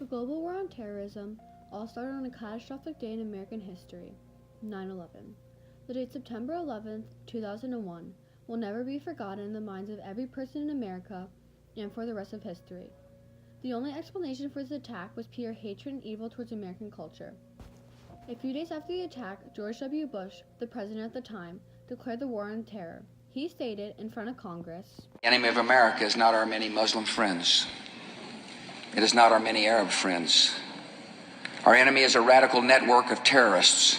The global war on terrorism all started on a catastrophic day in American history, 9/11. The date September 11th, 2001 will never be forgotten in the minds of every person in America and for the rest of history. The only explanation for this attack was pure hatred and evil towards American culture. A few days after the attack, George W. Bush, the president at the time, declared the war on terror. He stated in front of Congress, "The enemy of America is not our many Muslim friends. It is not our many Arab friends. Our enemy is a radical network of terrorists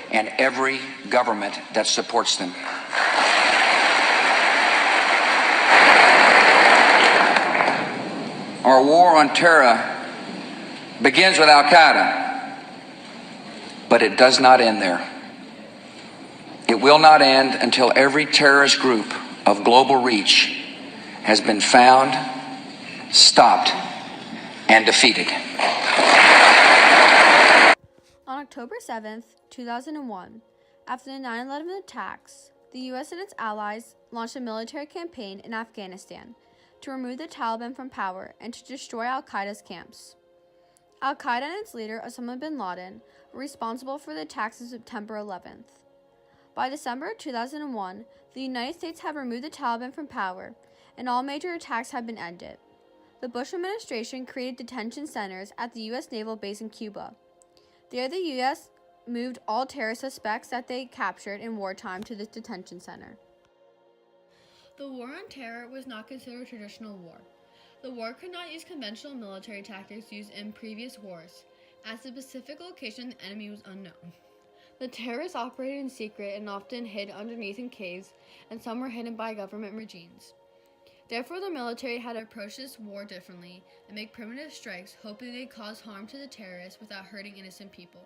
and every government that supports them. Our war on terror begins with Al-Qaeda, but it does not end there. It will not end until every terrorist group of global reach has been found, stopped, and defeated." On October 7th, 2001, after the 9/11 attacks, the U.S. and its allies launched a military campaign in Afghanistan to remove the Taliban from power and to destroy al-Qaeda's camps. Al-Qaeda and its leader, Osama bin Laden, were responsible for the attacks of September 11th. By December 2001, the United States had removed the Taliban from power, and all major attacks had been ended. The Bush administration created detention centers at the U.S. naval base in Cuba. There, the U.S. moved all terror suspects that they captured in wartime to this detention center. The war on terror was not considered a traditional war. The war could not use conventional military tactics used in previous wars, as the specific location of the enemy was unknown. The terrorists operated in secret and often hid underneath in caves, and some were hidden by government regimes. Therefore, the military had to approach this war differently and make primitive strikes, hoping they'd cause harm to the terrorists without hurting innocent people.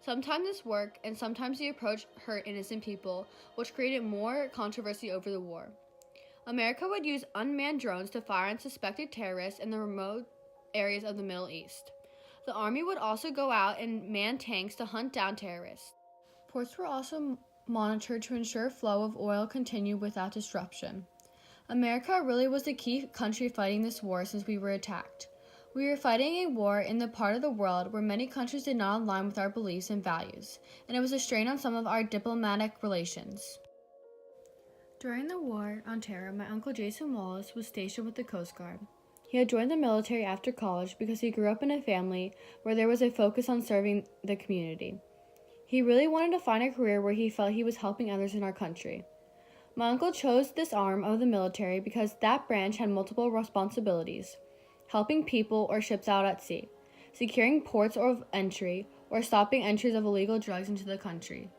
Sometimes this worked, and sometimes the approach hurt innocent people, which created more controversy over the war. America would use unmanned drones to fire on suspected terrorists in the remote areas of the Middle East. The Army would also go out and man tanks to hunt down terrorists. Ports were also monitored to ensure flow of oil continued without disruption. America really was the key country fighting this war since we were attacked. We were fighting a war in the part of the world where many countries did not align with our beliefs and values, and it was a strain on some of our diplomatic relations. During the war on terror, my uncle Jason Wallace was stationed with the Coast Guard. He had joined the military after college because he grew up in a family where there was a focus on serving the community. He really wanted to find a career where he felt he was helping others in our country. My uncle chose this arm of the military because that branch had multiple responsibilities: helping people or ships out at sea, securing ports of entry, or stopping entries of illegal drugs into the country.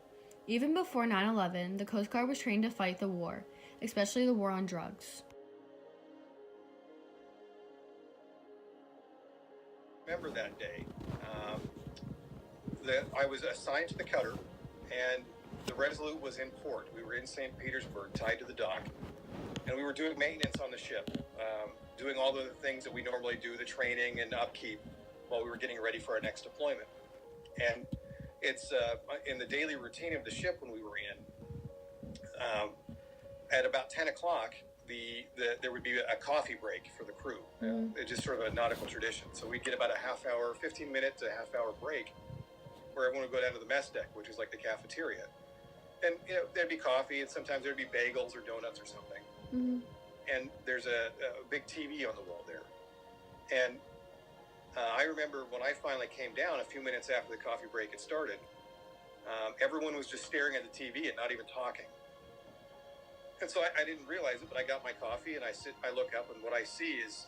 Even before 9/11, the Coast Guard was trained to fight the war, especially the war on drugs. Remember that day. I was assigned to the cutter, and the Resolute was in port. We were in St. Petersburg, tied to the dock, and we were doing maintenance on the ship, doing all the things that we normally do, the training and upkeep, while we were getting ready for our next deployment. And it's in the daily routine of the ship when we were in, at about 10 o'clock, there would be a coffee break for the crew. It's just sort of a nautical tradition. So we'd get about a half hour, 15-minute to a half hour break where everyone would go down to the mess deck, which is like the cafeteria. And there'd be coffee, and sometimes there'd be bagels or donuts or something. Mm-hmm. And there's a big TV on the wall there. And I remember when I finally came down a few minutes after the coffee break had started, everyone was just staring at the TV and not even talking. And so I didn't realize it, but I got my coffee and I look up, and what I see is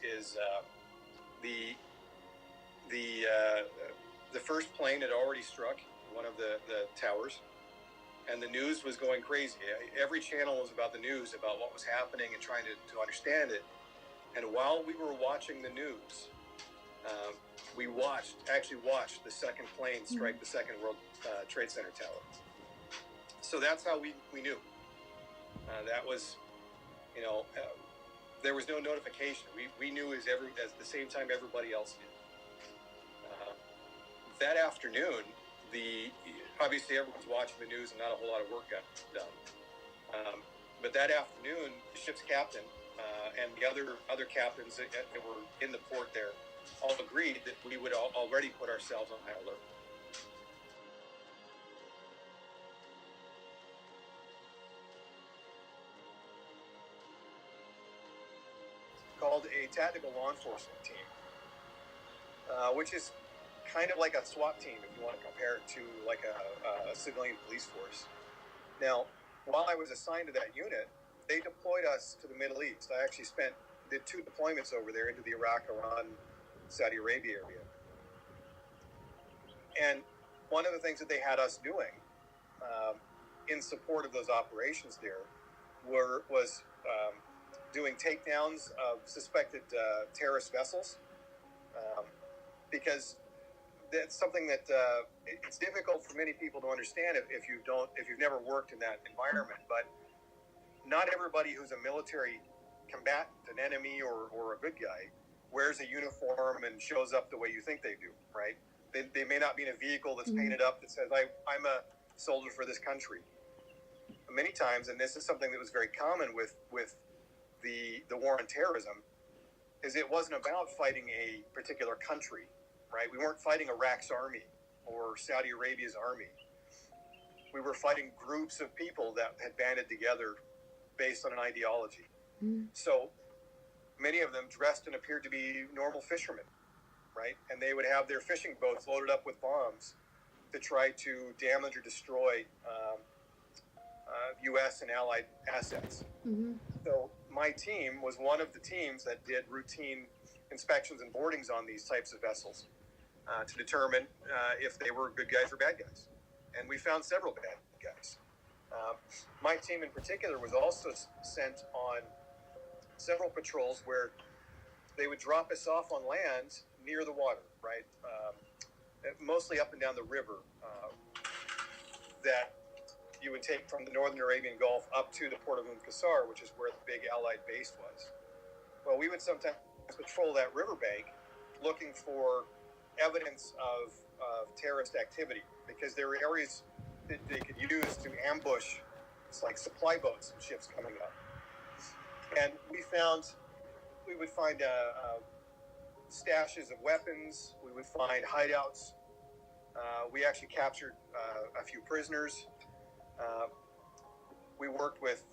the first plane had already struck one of the towers, and the news was going crazy. Every channel was about the news, about what was happening and trying to understand it. And while we were watching the news, we actually watched the second plane strike the second World Trade Center tower. So that's how we knew. That was, there was no notification. We knew at the same time everybody else did. That afternoon, obviously everyone's watching the news and not a whole lot of work got done. But that afternoon, the ship's captain and the other captains that were in the port there all agreed that we would already put ourselves on high alert. Called a tactical law enforcement team, which is kind of like a SWAT team if you want to compare it to like a civilian police force. Now, while I was assigned to that unit, they deployed us to the Middle East. I actually did 2 deployments over there into the Iraq, Iran, Saudi Arabia area. And one of the things that they had us doing in support of those operations there was doing takedowns of suspected terrorist vessels, because that's something that it's difficult for many people to understand if you've never worked in that environment. But not everybody who's a military combatant, an enemy or a good guy, wears a uniform and shows up the way you think they do, right? They may not be in a vehicle that's painted up that says, I'm a soldier for this country. Many times, and this is something that was very common with the war on terrorism, is it wasn't about fighting a particular country, right? We weren't fighting Iraq's army or Saudi Arabia's army. We were fighting groups of people that had banded together based on an ideology. So many of them dressed and appeared to be normal fishermen, right? And they would have their fishing boats loaded up with bombs to try to damage or destroy U.S. and allied assets. So my team was one of the teams that did routine inspections and boardings on these types of vessels to determine if they were good guys or bad guys. And we found several bad guys. My team in particular was also sent on several patrols where they would drop us off on land near the water, right? Mostly up and down the river that you would take from the northern Arabian Gulf up to the port of Qasr, which is where the big Allied base was. Well, we would sometimes patrol that riverbank looking for evidence of terrorist activity, because there were areas that they could use to ambush, it's like supply boats and ships coming up. And we would find stashes of weapons, we would find hideouts. We actually captured a few prisoners. We worked with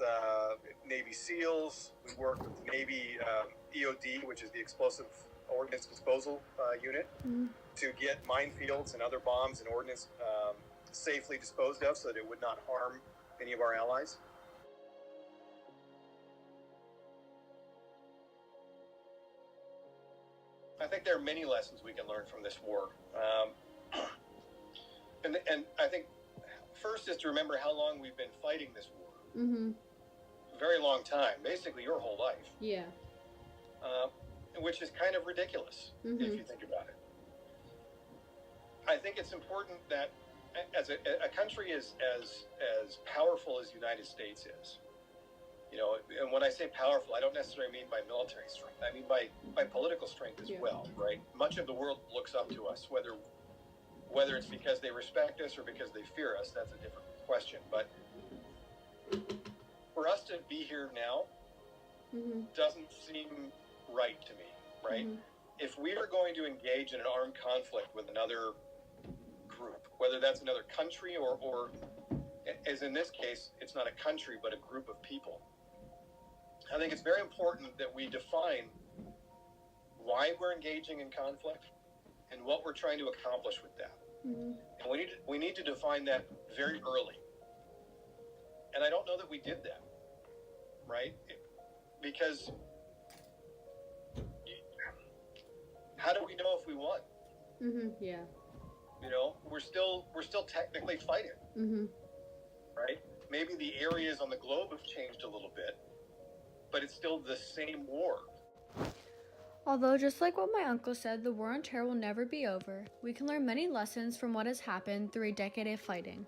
Navy SEALs. We worked with the Navy EOD, which is the Explosive Ordnance Disposal Unit, to get minefields and other bombs and ordnance safely disposed of so that it would not harm any of our allies. I think there are many lessons we can learn from this war. And I think first is to remember how long we've been fighting this war. A very long time, basically your whole life. Yeah. Which is kind of ridiculous if you think about it. I think it's important that as a country as powerful as the United States is, you know, and when I say powerful, I don't necessarily mean by military strength. I mean by political strength as well, right? Much of the world looks up to us, whether it's because they respect us or because they fear us. That's a different question. But for us to be here now doesn't seem right to me, right? If we are going to engage in an armed conflict with another group, whether that's another country or as in this case, it's not a country, but a group of people, I think it's very important that we define why we're engaging in conflict and what we're trying to accomplish with that. And we need to define that very early. And I don't know that we did that, right? Because how do we know if we won? Yeah. You know, we're still technically fighting, right? Maybe the areas on the globe have changed a little bit, but it's still the same war. Although, just like what my uncle said, the war on terror will never be over, we can learn many lessons from what has happened through a decade of fighting.